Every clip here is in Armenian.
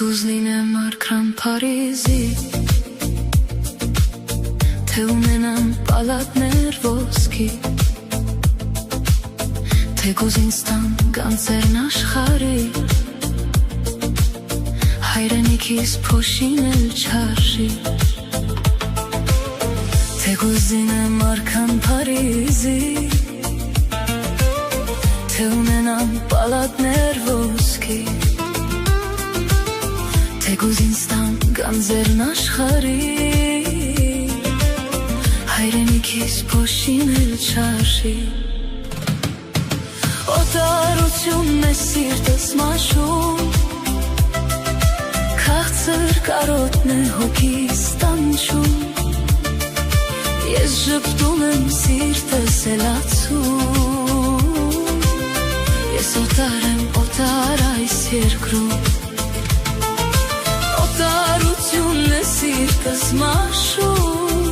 Թեկուզ լինեմ արքրան Փարիզի, թե ունենամ պալատներ ոսկի, թեկուզ ինձ տան գանձերն աշխարհի, հայրենիքիս փոշին էլ չարժի, թեկուզ լինեմ արքան Փարիզի, թե ունենամ պալատներ ոսկի, թեկուզ ինձ տան գանձերն աշխարհի, հայրենիքիս փոշին էլ չարժի, օտարությունն է սիրտս մաշում, քաղցր կարոտն է հոգիս տանջում, ես ժպտում եմ սիրտս էլացում, ես օտար եմ օտար այս երկրում, օտարությունն է սիրտս մաշում,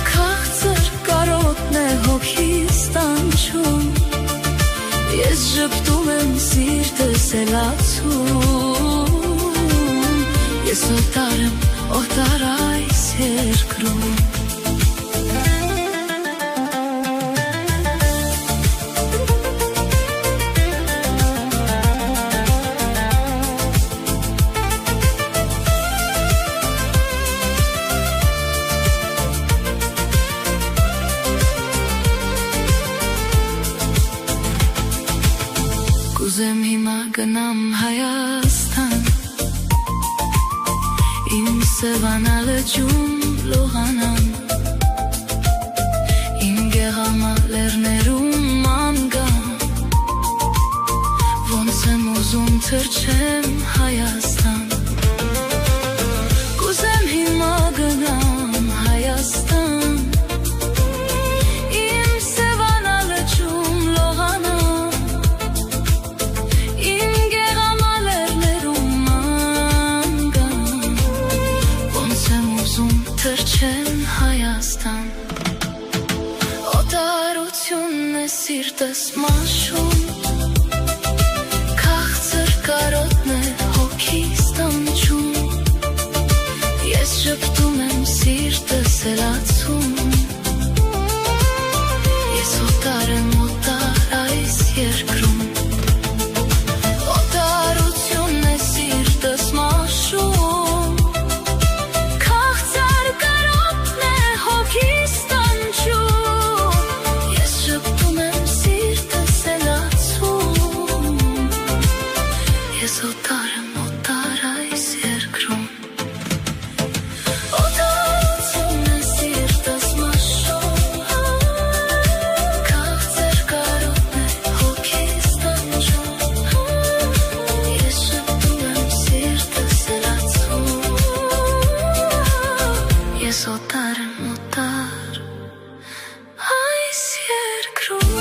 քաղցր կարոտն է հոգիս տանջում, ես ժպտում եմ սիրտս էլացում, ես օտար եմ օտար այս երկրում, Կուզեմ հիմա գնամ Հայաստան, իմ սևանալը ջում լողանամ, իմ գեղամա լեռներում անգամ, ոնց եմ ուզում թռչեմ Հայաստան, կուզեմ հիմա գնամ Հայաստան, թռչեմ Հայաստան, օտարությունն է սիրտս մաշում, քաղցր կարոտն է հոգիս տանջում, ես ժպտում եմ սիրտս էլացում, ես օտար եմ օտար այս երկրում, օտարությունն է սիրտս մաշում, ես օտար եմ օտար այս երկրում, օտարությունն է սիրտս մաշում, քաղցր կարոտն է հոգիս տանջում, ես ժպտում եմ սիրտս էլացում, ես օտար եմ օտար այս երկրում,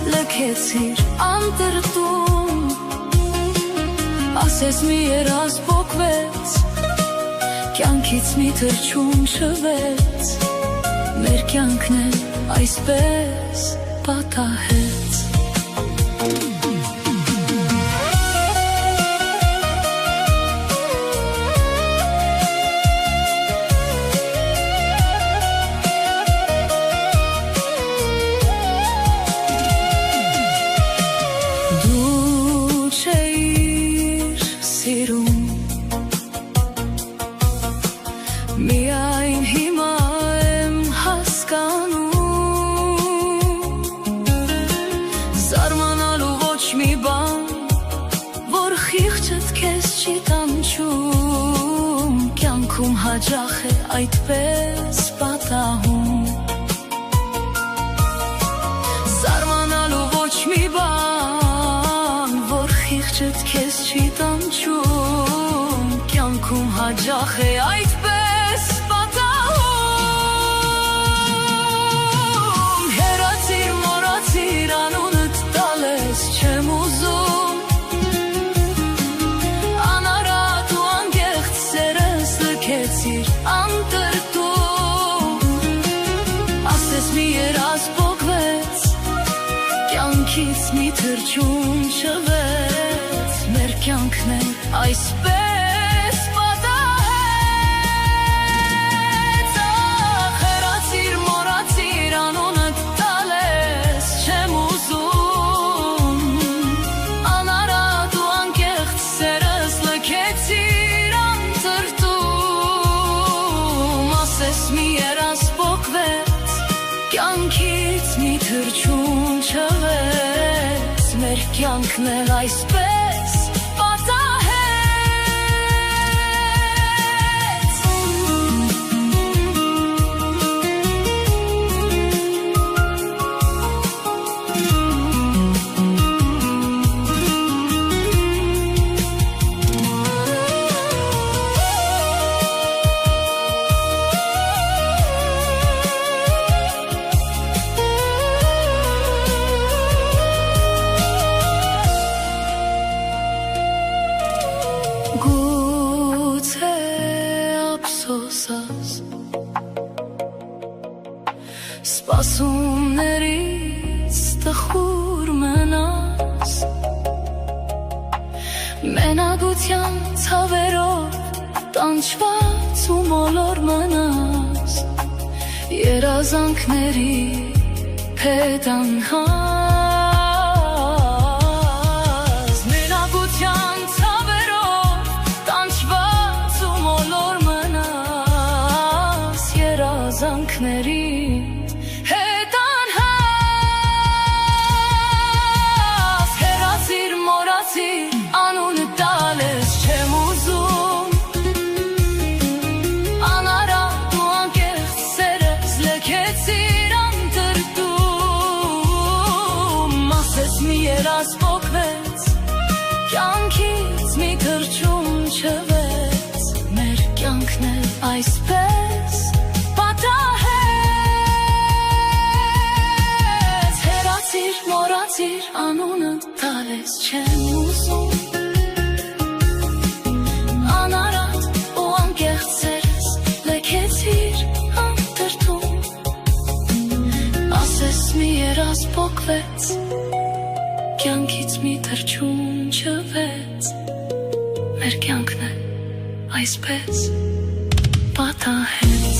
լքեցիր անտրտում, ասես մի երազ պոկվեց, կյանքից մի թռչուն շվեց, մեր կյանքն է այսպես պատահեց, միայն հիմա եմ հասկանում, զարմանալու ոչ մի բան, որ խիղճդ քեզ չի տանջում, կյանքում հաճախ է այդպես պատահում, կյանքում հաճախ է այդպես պատահում Հեռացիր, մոռացիր, անունդ տալես չեմ ուզում Անարատ ու անկեղծ սերս լքեցիր անտրտում Ասես մի երազ պոկվեց Կյանքից մի թրջուն չվեց Մեր կյանքն է այսպես պատահեց Հեռացիր, մոռացիր, անունդ տալես չեմ ուզում Անարատ ու անկեղծ սերս լքեցիր անտրտում Ասես մի երազ պոկվեց Կյանքից մի թրջուն չվեց Մեր կյանքն է այսպես Գուցե ափսոսած Սպասումներից տխուր մնաս Մենակության ցավերով տանջված ու մոլոր մնաս Երազանքների հետ անհաս Մենակության Երազանքների հետ անհաս Հեռացիր, մոռացիր, անունդ տալես չեմ ուզում Անարատ ու անկեղծ սերս լքեցիր անտրտում Ասես մի երազ պոկվեց Կյանքից մի թրջուն չվեց Մեր կյանքն է այսպես Մոռացիր, անունդ տալես չեմ ուզում Անարատ ու անկեղծ սերս լքեցիր անտրտում Ասես մի երազ պոկվեց Կյանքից մի թրջուն չվեց Մեր կյանքն է այսպես պատահեց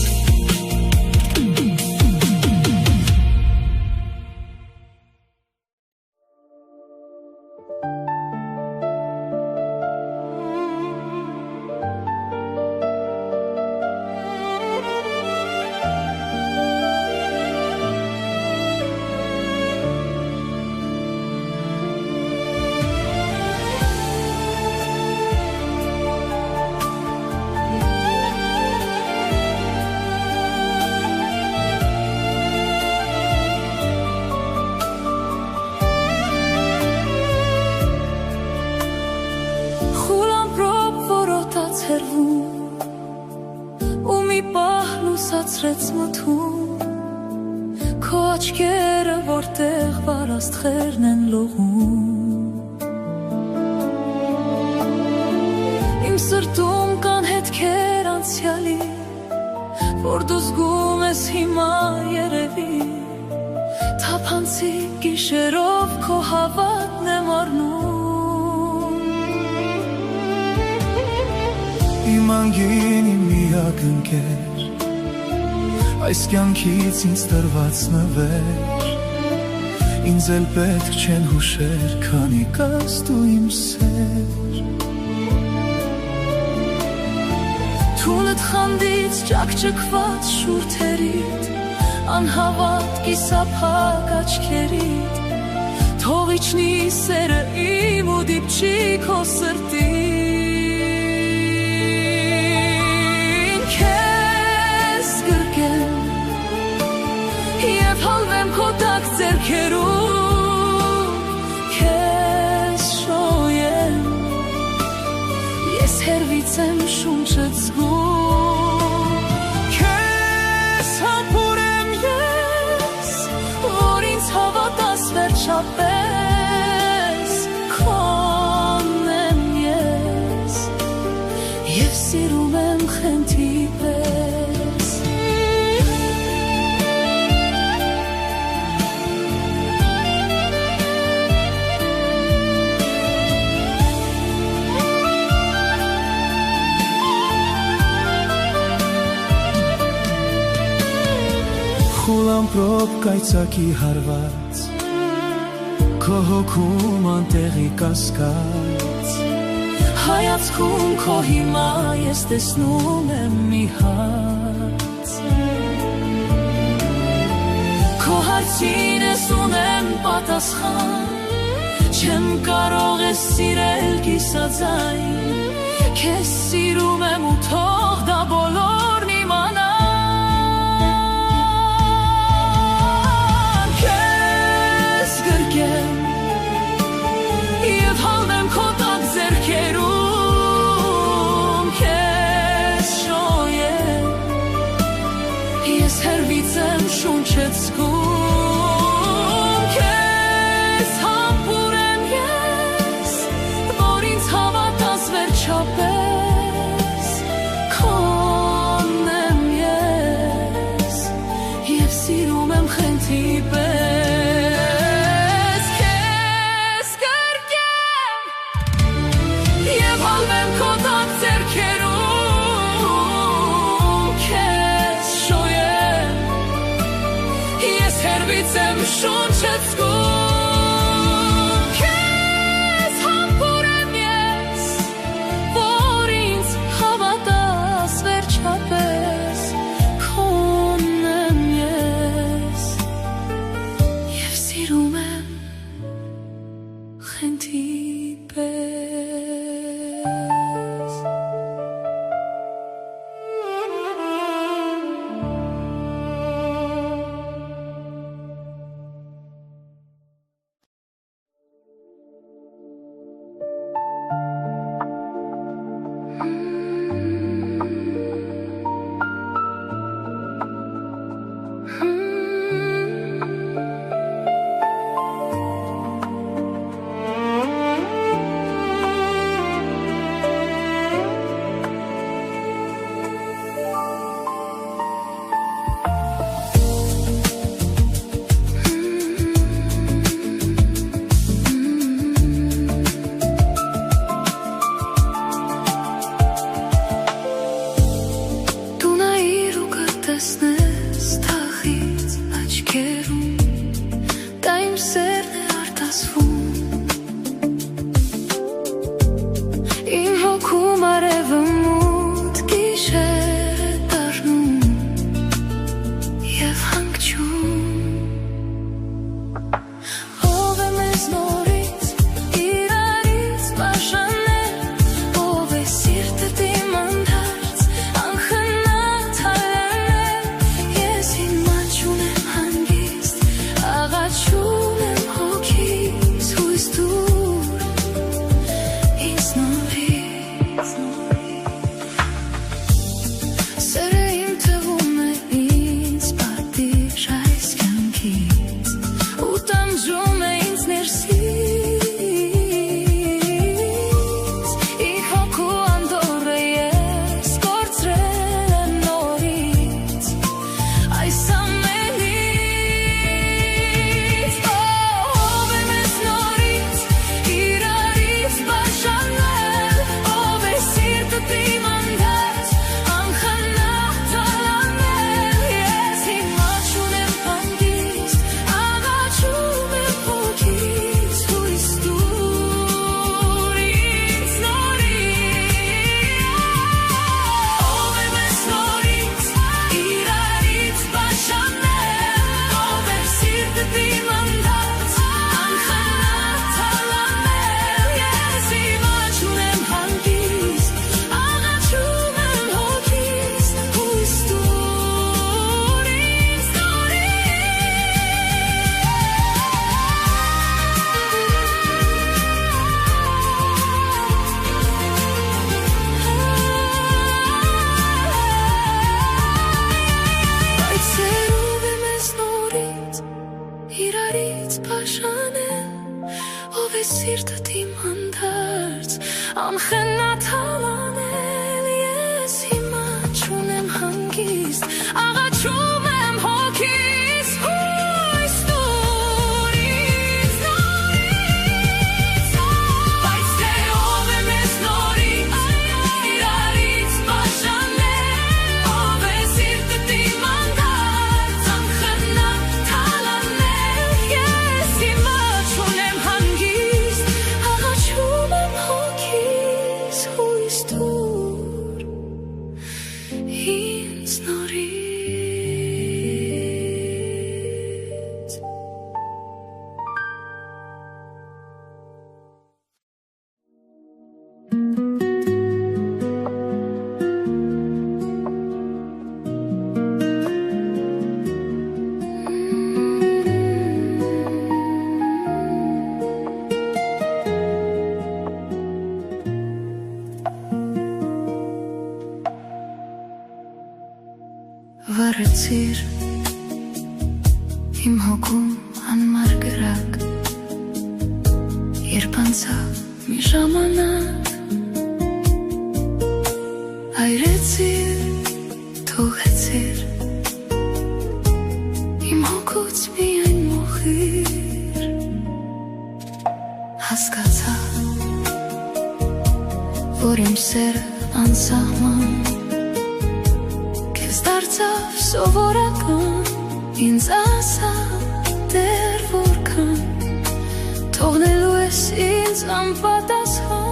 Ու մի պահ լուսացրեց մթում Քո աչքերը որտեղ վար աստղերն են լողում Իմ սրտում կան հետքեր անցյալի Որ դու զգում ես հիմա երևի Թափանցիկ գիշերով քո հավատն եմ առնում Իմ անգին իմ միակ ընկեր Այս կյանքից ինձ տրված նվեր Ինձ էլ պետք չեն հուշեր Քանի կաս դու իմ սեր Թունդ խանդից ճակճկված շուրթերիդ Անհավատ կիսափակ աչքերիդ Թող իջնի սերը իմ ու դիպչի քո սրտին Քեզ գրկեմ Եվ հալվեմ քո տակ ձեռքերում Քեզ շոյեմ Ես հերվից եմ շունչը զգում Քեզ համբուրեմ ես Որ ինձ հավատաս վերջապես Քոնն եմ ես Եվ սիրում եմ խենթի պես Խուլ ամպրոպ կայծակի հարված Քո հոգում անտեղի կասկած Հայացքում քո հիմա ես տեսնում եմ մի հաց Քո հարցին ես ունեմ պատասխան Չեմ կարող ես սիրել կիսաձայն Քեզ սիրում եմ ու թող դա բոլորն իմանան Քեզ գրկեմ Եվ հալնեմ քո տակ ձեռքերում Քեզ շոյեմ Ես հերվից եմ շունչդ զգում Քեզ համբուրեմ ես Որ ինձ հավատաս վերջապես Քոնն եմ ես Եվ սիրում եմ խենթի պես Քեզ գրկեմ Եվ հալվեմ քո տակ ձեռքերում Քեզ շոյեմ Ես հերվից եմ շունչդ զգում Քեզ համբուրեմ ես Որ ինձ հավատաս վերջապես Քոնն եմ ես Եվ սիրում եմ խենթի պես անխնա թալանել ես հիմա չունեմ հանգիստ աղաչում եմ հոգիս հույս տուր ինձ նորից բայց թե ով է մեզ նորից իրարից բաժանել ով է սիրտդ իմ անդարձ անխնա թալանել ես հիմա չունեմ հանգիստ աղաչում եմ հոգիս հույս տուր ինձ նորից վառեցիր իմ հոգում անմար գրակ երբ անցավ մի ժամանակ այրեցիր թողեցիր իմ հոգուց միայն մոխիր հասկացա որ իմ սերը անսահման դարձավ սովորական ինձ ասա դեռ որքան թողնելու ես ինձ անպատասխան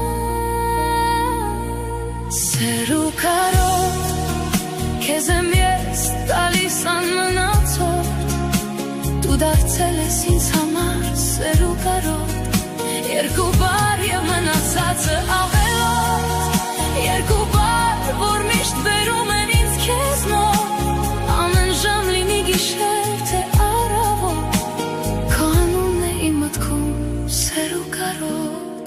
սեր ու կարոտ քեզ եմ ես տալիս անմնացորդ դու դարձել ես ինձ համար սեր ու կարոտ երկու բար և մնացածը ավելորդ երկու բար որ միշտ բերում են ինձ քեզ մոտ ամեն ժամ լինի գիշեր թե առավոտ քո անունն է իմ մտքում սեր ու կարոտ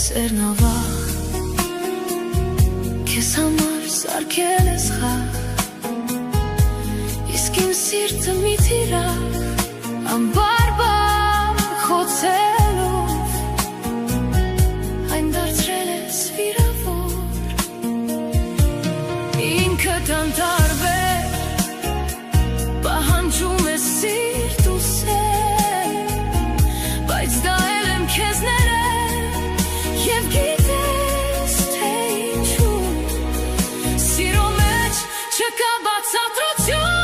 սերն ավաղ քեզ համար սարքել ես խաղ իսկ իմ սիրտը մի թիրախ անբարբար խոցելով այն դարձրել ես վիրավոր ինքդ անտարբեր պահանջում ես սիրտ ու սեր բայց դա էլ եմ քեզ ներել և գիտես թե ինչու սիրո մեջ չկա բացատրություն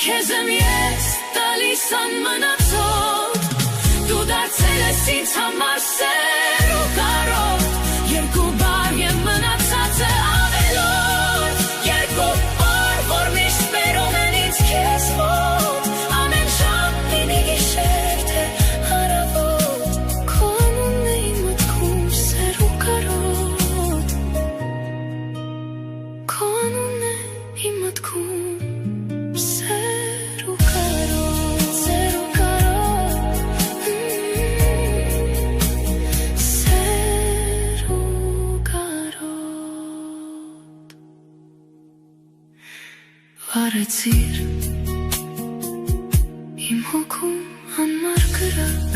քեզ եմ ես տալիս անմնացորդ դու դարձել ես ինձ համար սեր ու կարոտ երկու բար և մնացածը ավելորդ երկու բար որ միշտ բերում են ինձ քեզ մոտ ամեն ժամ լինի գիշեր թե առավոտ քո անունն է իմ մտքում սեր ու կարոտ քո անունն է իմ մտքում վառեցիր իմ հոգում անմար գրակ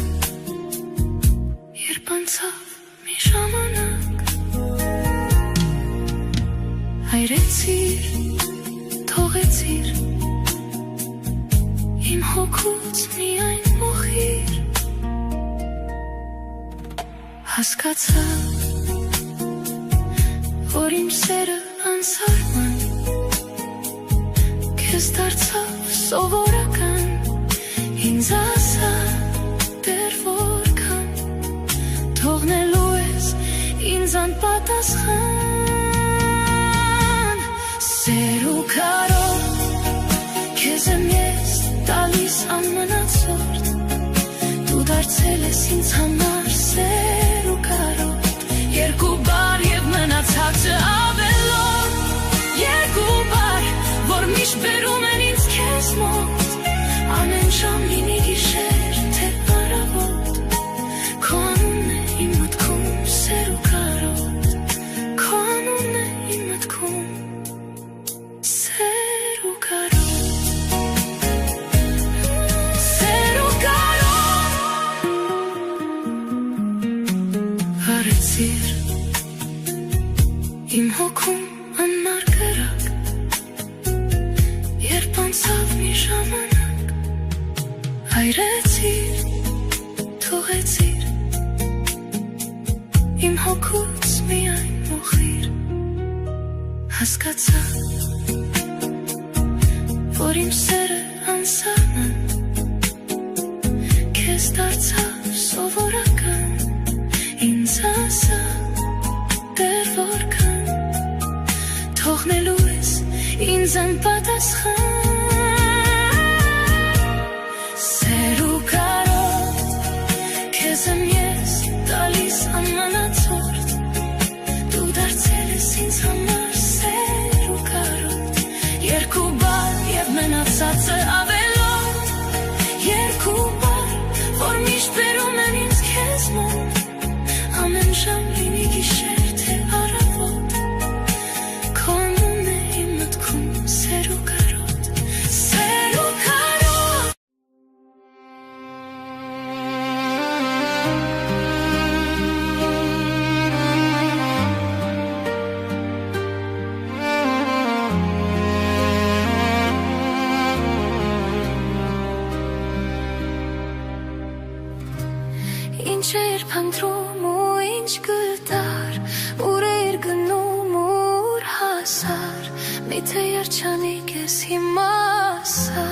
երբ անցավ մի ժամանակ այրեցիր թողեցիր իմ հոգուց միայն մոխիր Հասկացա, որ իմ սերը անսարման քեզ դարձավ սովորական, ինձ ասա դեռ որքան թողնելու ես ինձ անպատասխան սեր ու կարոտ քեզ եմ ես տալիս անմնացորդ դու դարձել ես ինձ համար սեր ու կարոտ երկու բար և մնացածը ավելորդ երկու բար որ միշտ բերում են ինձ քեզ մոտ ամեն ժամ լինի գիշեր թե առավոտ քո անունն է իմ մտքում սեր ու կարոտ քո անունն է իմ մտքում սեր ու կարոտ սեր ու կարոտ հարեցիր իմ հոգում աննար կրակ երբ անցավ մի ժամանակ հայրեցիր թողեցիր իմ հոգուց միայն մոխիր հասկացա որ իմ սերը անսահման քեզ դարձավ սովորական ինձ ասա դեռ որքան թողնելու ես ինձ անպատասխան սեր ու կարոտ քեզ եմ ես տալիս անմնացորդ դու դարձել ես ինձ համար սեր ու կարոտ երկու բար և մնացածը ավելորդ երկու բար որ միշտ բերում են ինձ քեզ մոտ ամեն ժամ լինի գիշեր թե առավոտ քո անունն է իմ մտքում սեր ու կարոտ սեր ու կարոտ Ինչ էր փնտրում ու ինչ գտար ուր էր գնում ուր հասար միթե երջանիկ ես հիմա ասա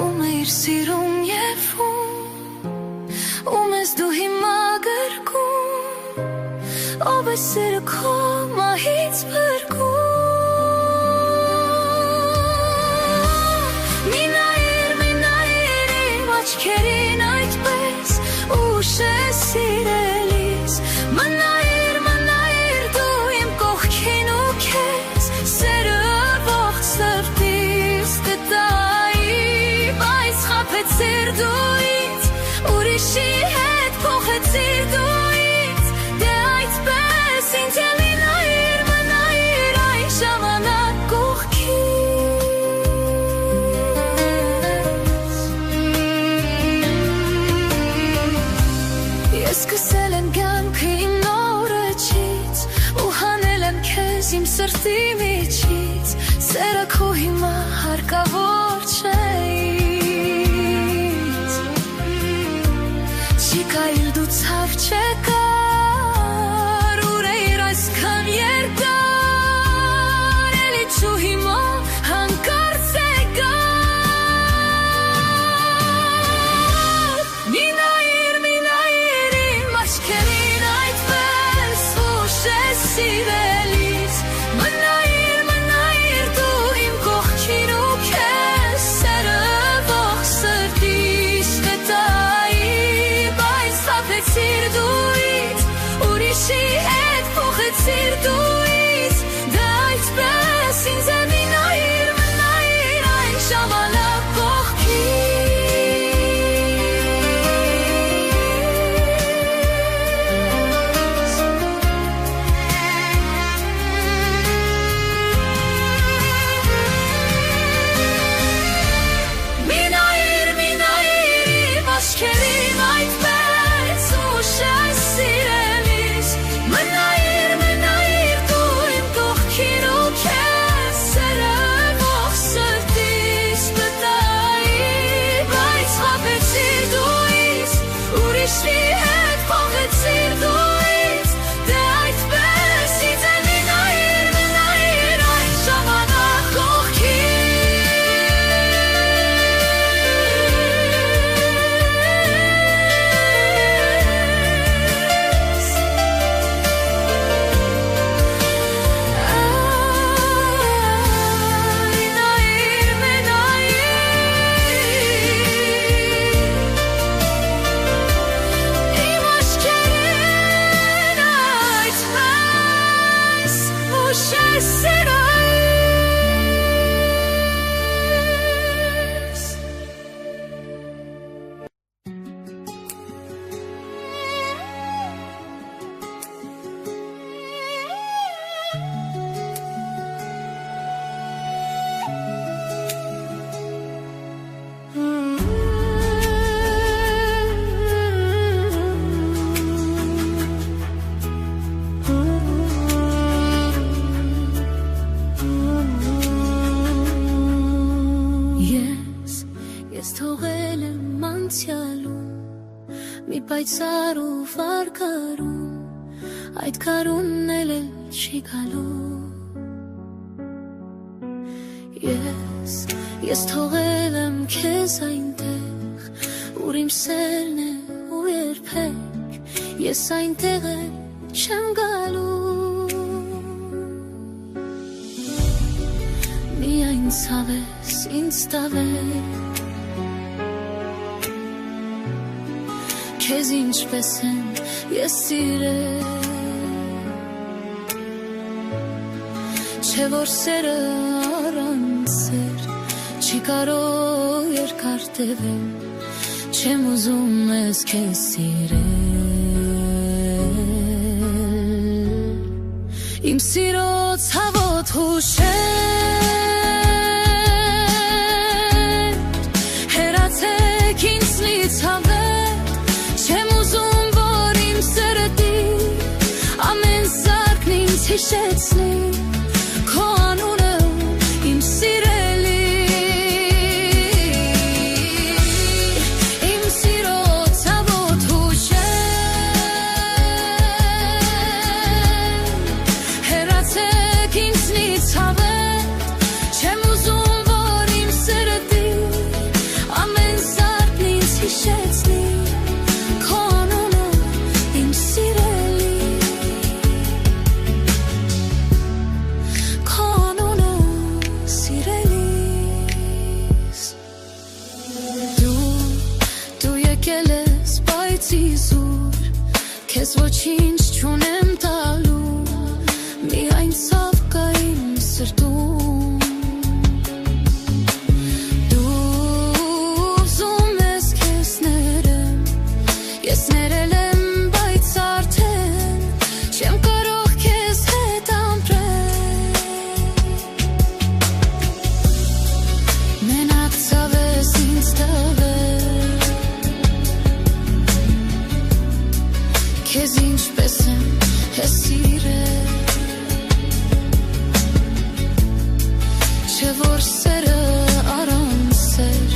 ում էր սիրում և ում ես դու հիմա գրկում ով է սերը քո մահից փրկում Աչքերին այդպես ուշ ես սիրելիս Մնայր դու իմ կողքին ու քեզ Սերը ողջ սրտիս կտայի Բայց խաբեցիր դու ինձ Ուրիշի հետ փոխեցիր դու ինձ Դե այդպես ինձ ելին մնայր այն ժամանակ կողքին Սկսել եմ կյանքը իմ նորոջից ու հանել եմ քեզ իմ սրտի միջից Սերը քո հիմա հարկավոր չէ ինձ Չի կայլ դու ցավ չեկար ուր էիր այսքան երկար Էլի չու հիմա հանկարծ եկար Աչքերին այդպես ուշ ես սիրելիս Մնայր դու իմ կողքին ու քեզ Սերը ողջ սրտիս կտայի Բայց խաբեցիր դու ինձ Ուրիշի հետ փոխեցիր դու ինձ Դե այդպես ինձ մնայր այն ժամանակ կողքին Աչքերին այդպես ուշ ես սիրելիս Մնայր մի պայծառ ու վարկարում, այդ կարունն էլ չի գալու։ Ես թողել եմ քեզ այնտեղ, ուր իմ սերն է ու երբեք ես այնտեղ չեմ գալու։ Միայն ցավ ես ինձ տվել, քեզ ինչպես եմ ես սիրել, չէ որ սերը առանց սեր չի կարող երկար տևել, չեմ ուզում ես քեզ սիրել, իմ սիրո ցավոտ հուշեր, հեռացեք ինձնից հավեր, չեմ ուզում որ իմ սերը դի, ամեն զարկն ինձ հիշեցնի, քո անունը իմ սիրելի, իմ սիրո ցավոտ հուշեր, հեռացեք ինձնից հավեր, չեմ ուզում որ իմ սերը դի, ամեն զարկն ինձ հիշեցնի, քո անունը իմ սիրելի, քո անունը սիրելիս, դու եկել ես բայց իզուր, քեզ ոչինչ չունեմ տալու, միայն ցավ կա իմ սրտում, դու ուզում ես քեզ ներեմ, ես ներել եմ բայց արդեն չեմ կարող քեզ հետ ամրել, մենակ ցավ ես ինձ տվել, քեզ ինչպես եմ ես սիրել, չէ որ սերը առանց սեր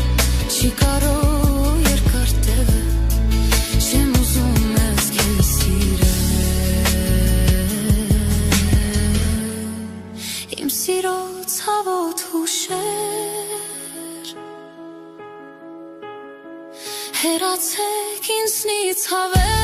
չի կարող երկար տևել, չեմ ուզում ես քեզ սիրել, իմ սիրո ցավոտ հուշեր, հեռացեք ինձնից հավեր,